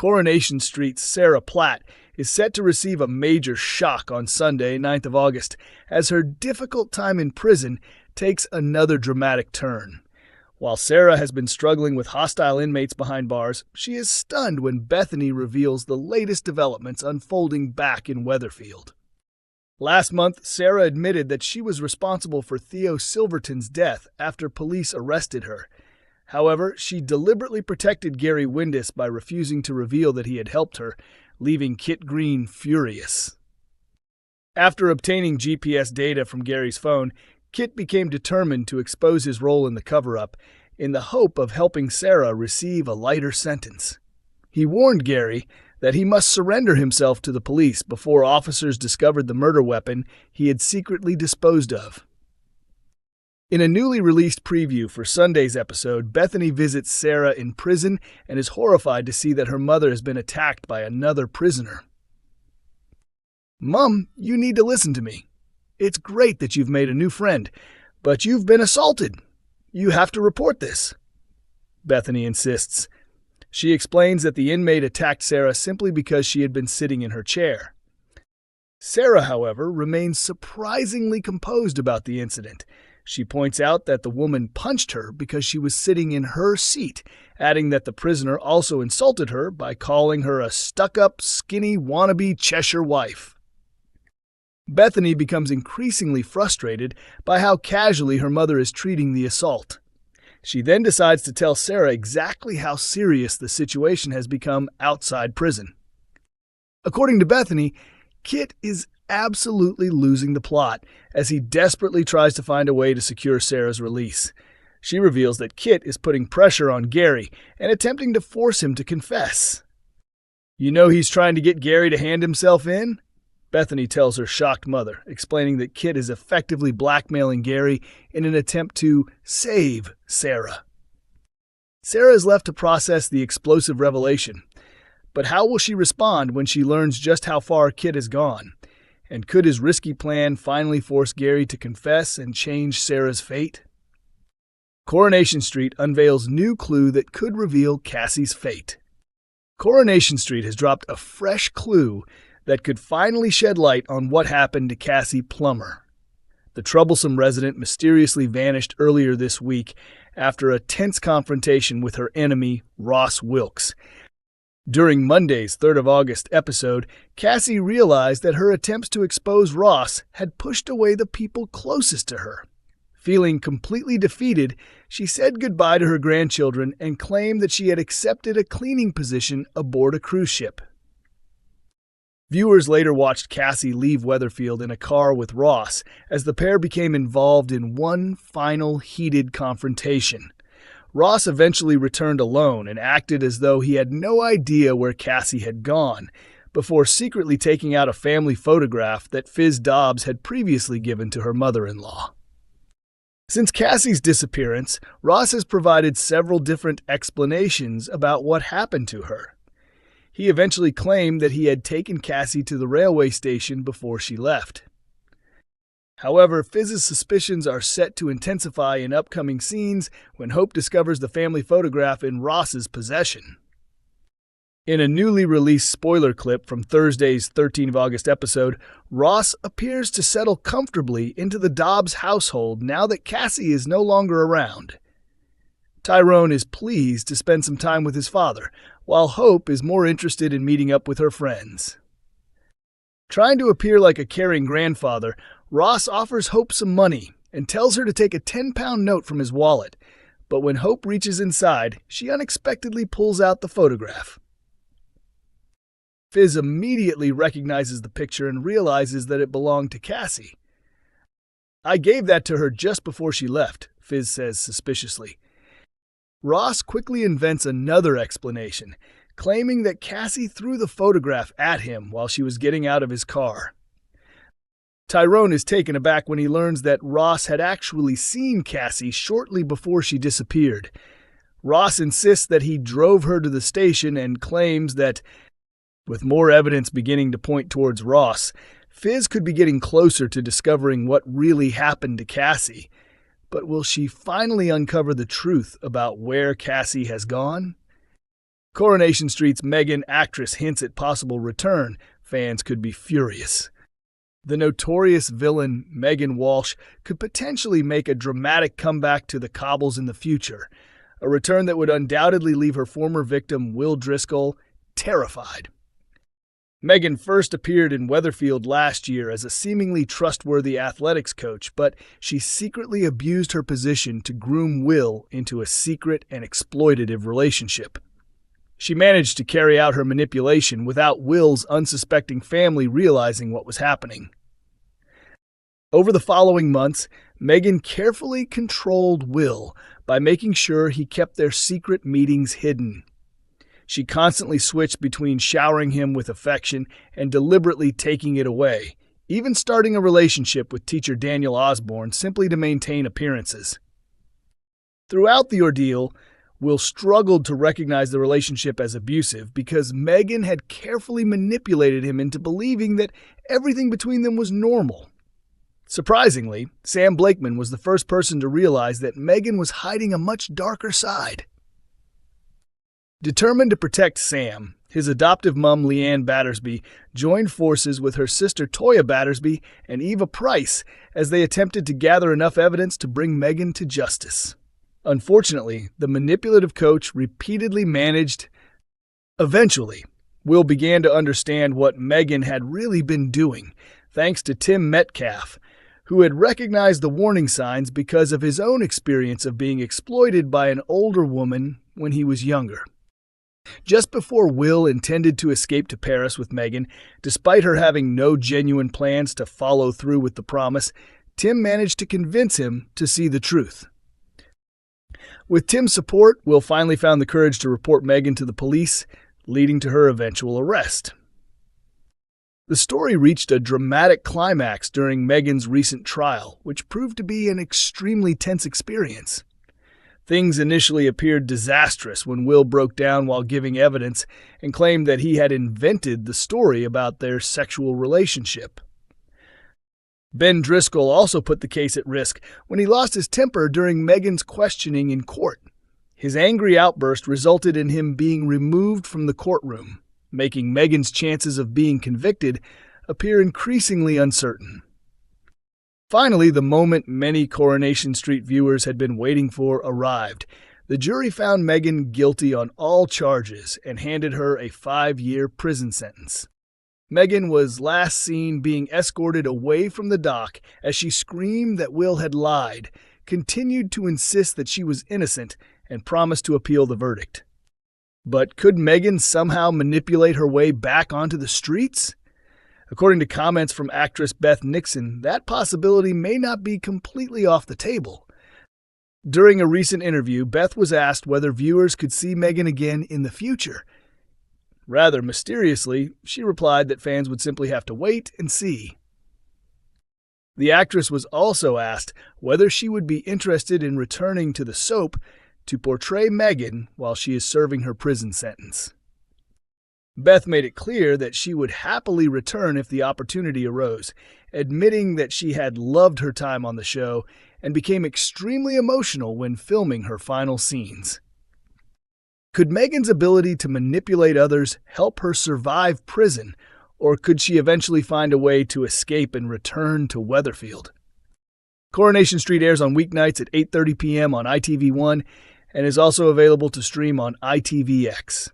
Coronation Street's Sarah Platt is set to receive a major shock on Sunday, 9th of August, as her difficult time in prison takes another dramatic turn. While Sarah has been struggling with hostile inmates behind bars, she is stunned when Bethany reveals the latest developments unfolding back in Weatherfield. Last month, Sarah admitted that she was responsible for Theo Silverton's death after police arrested her. However, she deliberately protected Gary Windass by refusing to reveal that he had helped her, leaving Kit Green furious. After obtaining GPS data from Gary's phone, Kit became determined to expose his role in the cover-up in the hope of helping Sarah receive a lighter sentence. He warned Gary that he must surrender himself to the police before officers discovered the murder weapon he had secretly disposed of. In a newly released preview for Sunday's episode, Bethany visits Sarah in prison and is horrified to see that her mother has been attacked by another prisoner. "Mom, you need to listen to me. It's great that you've made a new friend, but you've been assaulted. You have to report this," Bethany insists. She explains that the inmate attacked Sarah simply because she had been sitting in her chair. Sarah, however, remains surprisingly composed about the incident. She points out that the woman punched her because she was sitting in her seat, adding that the prisoner also insulted her by calling her a stuck-up, skinny, wannabe Cheshire wife. Bethany becomes increasingly frustrated by how casually her mother is treating the assault. She then decides to tell Sarah exactly how serious the situation has become outside prison. According to Bethany, Kit is absolutely losing the plot as he desperately tries to find a way to secure Sarah's release. She reveals that Kit is putting pressure on Gary and attempting to force him to confess. "You know he's trying to get Gary to hand himself in?" Bethany tells her shocked mother, explaining that Kit is effectively blackmailing Gary in an attempt to save Sarah. Sarah is left to process the explosive revelation. But how will she respond when she learns just how far Kit has gone? And could his risky plan finally force Gary to confess and change Sarah's fate? Coronation Street unveils new clue that could reveal Cassie's fate. Coronation Street has dropped a fresh clue that could finally shed light on what happened to Cassie Plummer. The troublesome resident mysteriously vanished earlier this week after a tense confrontation with her enemy, Ross Wilkes. During Monday's 3rd of August episode, Cassie realized that her attempts to expose Ross had pushed away the people closest to her. Feeling completely defeated, she said goodbye to her grandchildren and claimed that she had accepted a cleaning position aboard a cruise ship. Viewers later watched Cassie leave Weatherfield in a car with Ross as the pair became involved in one final heated confrontation. Ross eventually returned alone and acted as though he had no idea where Cassie had gone, before secretly taking out a family photograph that Fizz Dobbs had previously given to her mother-in-law. Since Cassie's disappearance, Ross has provided several different explanations about what happened to her. He eventually claimed that he had taken Cassie to the railway station before she left. However, Fizz's suspicions are set to intensify in upcoming scenes when Hope discovers the family photograph in Ross's possession. In a newly released spoiler clip from Thursday's 13th of August episode, Ross appears to settle comfortably into the Dobbs household now that Cassie is no longer around. Tyrone is pleased to spend some time with his father, while Hope is more interested in meeting up with her friends. Trying to appear like a caring grandfather, Ross offers Hope some money and tells her to take a 10-pound note from his wallet, but when Hope reaches inside, she unexpectedly pulls out the photograph. Fizz immediately recognizes the picture and realizes that it belonged to Cassie. "I gave that to her just before she left," Fizz says suspiciously. Ross quickly invents another explanation, claiming that Cassie threw the photograph at him while she was getting out of his car. Tyrone is taken aback when he learns that Ross had actually seen Cassie shortly before she disappeared. Ross insists that he drove her to the station and claims that, with more evidence beginning to point towards Ross, Fizz could be getting closer to discovering what really happened to Cassie. But will she finally uncover the truth about where Cassie has gone? Coronation Street's Megan actress hints at possible return. Fans could be furious. The notorious villain, Megan Walsh, could potentially make a dramatic comeback to the cobbles in the future, a return that would undoubtedly leave her former victim, Will Driscoll, terrified. Megan first appeared in Weatherfield last year as a seemingly trustworthy athletics coach, but she secretly abused her position to groom Will into a secret and exploitative relationship. She managed to carry out her manipulation without Will's unsuspecting family realizing what was happening. Over the following months, Megan carefully controlled Will by making sure he kept their secret meetings hidden. She constantly switched between showering him with affection and deliberately taking it away, even starting a relationship with teacher Daniel Osborne simply to maintain appearances. Throughout the ordeal, Will struggled to recognize the relationship as abusive because Megan had carefully manipulated him into believing that everything between them was normal. Surprisingly, Sam Blakeman was the first person to realize that Megan was hiding a much darker side. Determined to protect Sam, his adoptive mom Leanne Battersby joined forces with her sister Toya Battersby and Eva Price as they attempted to gather enough evidence to bring Megan to justice. Unfortunately, the manipulative coach repeatedly managed. Eventually, Will began to understand what Megan had really been doing, thanks to Tim Metcalf, who had recognized the warning signs because of his own experience of being exploited by an older woman when he was younger. Just before Will intended to escape to Paris with Megan, despite her having no genuine plans to follow through with the promise, Tim managed to convince him to see the truth. With Tim's support, Will finally found the courage to report Megan to the police, leading to her eventual arrest. The story reached a dramatic climax during Megan's recent trial, which proved to be an extremely tense experience. Things initially appeared disastrous when Will broke down while giving evidence and claimed that he had invented the story about their sexual relationship. Ben Driscoll also put the case at risk when he lost his temper during Megan's questioning in court. His angry outburst resulted in him being removed from the courtroom, making Megan's chances of being convicted appear increasingly uncertain. Finally, the moment many Coronation Street viewers had been waiting for arrived. The jury found Megan guilty on all charges and handed her a 5-year prison sentence. Megan was last seen being escorted away from the dock as she screamed that Will had lied, continued to insist that she was innocent, and promised to appeal the verdict. But could Megan somehow manipulate her way back onto the streets? According to comments from actress Beth Nixon, that possibility may not be completely off the table. During a recent interview, Beth was asked whether viewers could see Megan again in the future. Rather mysteriously, she replied that fans would simply have to wait and see. The actress was also asked whether she would be interested in returning to the soap to portray Megan while she is serving her prison sentence. Beth made it clear that she would happily return if the opportunity arose, admitting that she had loved her time on the show and became extremely emotional when filming her final scenes. Could Megan's ability to manipulate others help her survive prison, or could she eventually find a way to escape and return to Weatherfield? Coronation Street airs on weeknights at 8:30 p.m. on ITV1 and is also available to stream on ITVX.